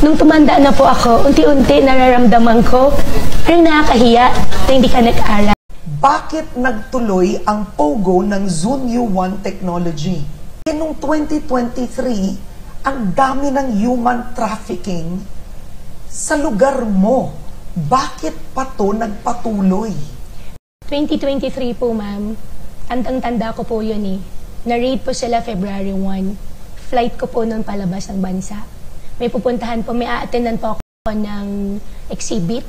Nung tumanda na po ako, unti-unti nararamdaman ko, parang nakakahiya na hindi ka nag-aral. Bakit nagtuloy ang POGO ng Zunyu One Technology? Noong 2023, ang dami ng human trafficking sa lugar mo. Bakit pa to nagpatuloy? 2023 po, ma'am. Tandang-tanda ko po yun eh. Na-raid po sila February 1. Flight ko po noon palabas ng bansa. May pupuntahan po, may a-attendan po ako ng exhibit.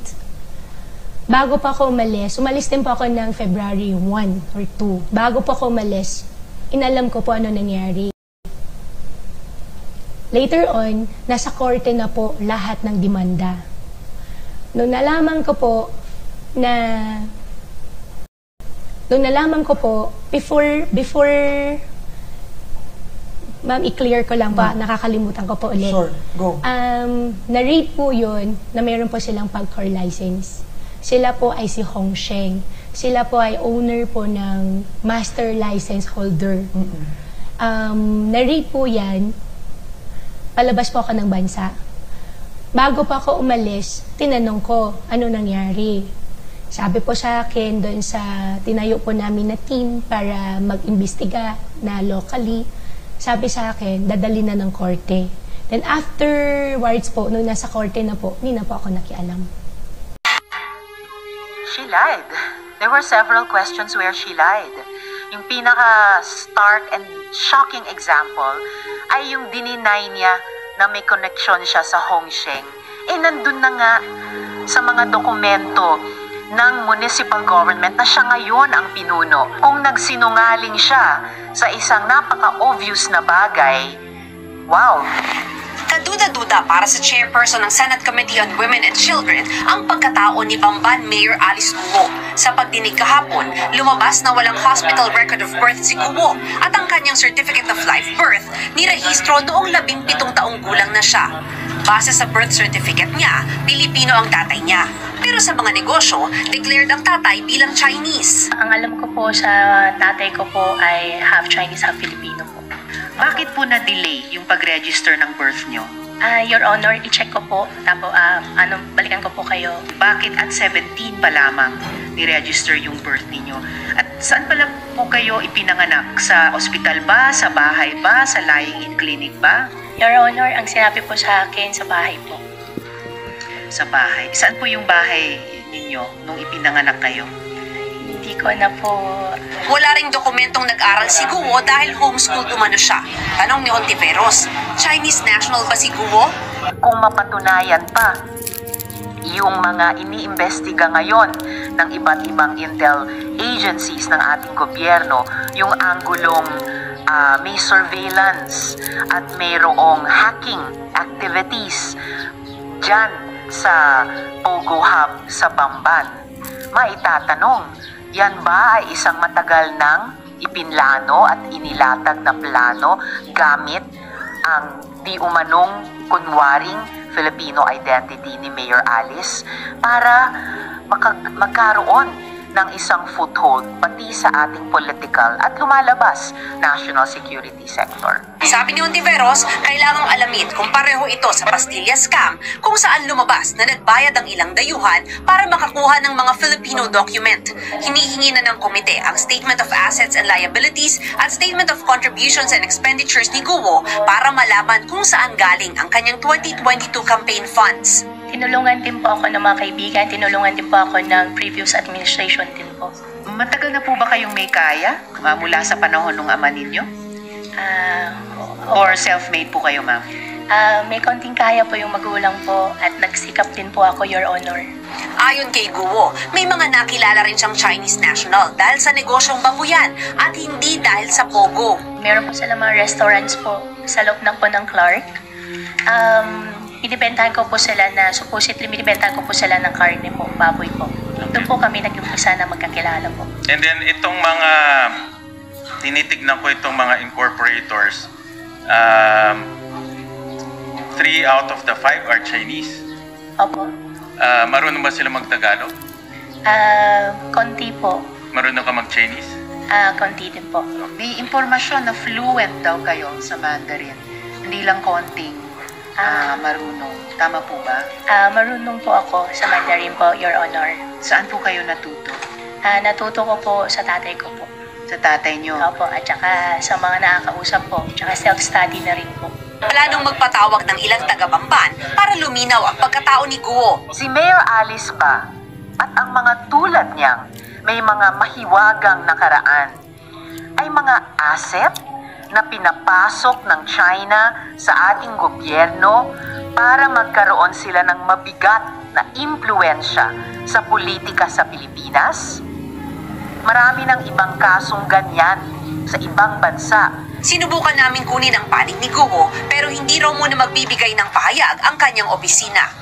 Bago pa ako umalis din po ako ng February 1 or 2. Bago po ako umalis, inalam ko po ano nangyari. Later on, nasa korte na po lahat ng demanda. Nung nalaman ko po, before ma'am, i-clear ko lang pa, nakakalimutan ko po ulit. Sure, go. Na-raid po yun na mayroon po silang pag-core license. Sila po ay si Hong Sheng. Sila po ay owner po ng master license holder. Na-raid po yan, palabas po ako ng bansa. Bago pa ako umalis, tinanong ko, ano nangyari? Sabi po sa akin, doon sa tinayo po namin na team para mag-imbestiga na locally, sabi sa akin, dadali na ng korte. Then afterwards po, nung nasa korte na po, hindi na po ako nakialam. She lied. There were several questions where she lied. Yung pinaka-stark and shocking example ay yung dininay niya na may connection siya sa Hong Sheng. Nandun na nga sa mga dokumento ng municipal government na siya ngayon ang pinuno. Kung nagsinungaling siya sa isang napaka-obvious na bagay, wow! Kaduda-duda para sa chairperson ng Senate Committee on Women and Children ang pagkatao ni Bamban Mayor Alice Guo. Sa pagdinig kahapon, lumabas na walang hospital record of birth si Guo at ang kanyang certificate of live birth nirehistro noong 17 taong gulang na siya. Base sa birth certificate niya, Pilipino ang tatay niya. Pero sa mga negosyo, declared ang tatay bilang Chinese. Ang alam ko po sa tatay ko po ay half Chinese, half Filipino po. Bakit po na-delay yung pag-register ng birth nyo? Your Honor, i-check ko po. Tapos, balikan ko po kayo. Bakit at 17 pa lamang ni-register yung birth ninyo? At saan pala po kayo ipinanganak? Sa ospital ba? Sa bahay ba? Sa lying-in clinic ba? Your Honor, ang sinabi po sa akin sa bahay po. Sa bahay? Saan po yung bahay ninyo nung ipinanganak kayo? Hindi ko na po... Wala ring dokumentong nag-aral si Guo dahil homeschooled umano siya. Tanong ni Ontiveros, Chinese national ba si Guo? Kung mapatunayan pa yung mga iniimbestiga ngayon ng iba't ibang intel agencies ng ating gobyerno, yung anggulong may surveillance at mayroong hacking activities dyan sa POGO Hub sa Bamban, maitatanong, yan ba ay isang matagal nang ipinlano at inilatag na plano gamit ang di umanong kunwaring Filipino identity ni Mayor Alice para magkaroon ng isang foothold pati sa ating political at lumalabas national security sector. Sabi ni Ontiveros, kailangang alamin kung pareho ito sa Pastilla scam kung saan lumabas na nagbayad ang ilang dayuhan para makakuha ng mga Filipino document. Hinihingi na ng komite ang Statement of Assets and Liabilities at Statement of Contributions and Expenditures ni Guo para malaman kung saan galing ang kanyang 2022 campaign funds. Tinulungan din po ako ng mga kaibigan, tinulungan din po ako ng previous administration din po. Matagal na po ba kayong may kaya mula sa panahon ng ama ninyo? Or self-made po kayo, ma'am? May konting kaya po yung magulang po at nagsikap din po ako, Your Honor. Ayon kay Guo, may mga nakilala rin siyang Chinese national dahil sa negosyong babuyan at hindi dahil sa POGO. Meron po sila mga restaurants po sa loob ng po ng Clark. Binibentahan ko po sila supposedly binibentahan ko po sila ng karne po, baboy po. Doon po kami nag-umpisa na magkakilala po. And then itong mga, tinitignan ko itong mga incorporators, 3 out of the 5 are Chinese. Opo. Marunong ba sila mag-Tagalog? Konti po. Marunong ka mag-Chinese? Konti din po. May impormasyon na fluent daw kayo sa Mandarin. Hindi lang konting Marunong. Tama po ba? Marunong po ako sa Mandarin po, Your Honor. Saan po kayo natuto? Natuto ko po sa tatay ko po. Sa tatay nyo? Opo, at saka sa mga nakakausap po, tsaka self-study na rin po. Planong magpatawag ng ilang taga-Bamban para luminaw ang pagkatao ni Guo. Si Mayor Alice ba at ang mga tulad niyang may mga mahiwagang nakaraan ay mga asset na pinapasok ng China sa ating gobyerno para magkaroon sila ng mabigat na impluensya sa politika sa Pilipinas? Marami ng ibang kasong ganyan sa ibang bansa. Sinubukan namin kunin ang panig ni Guo pero hindi raw muna magbibigay ng pahayag ang kanyang opisina.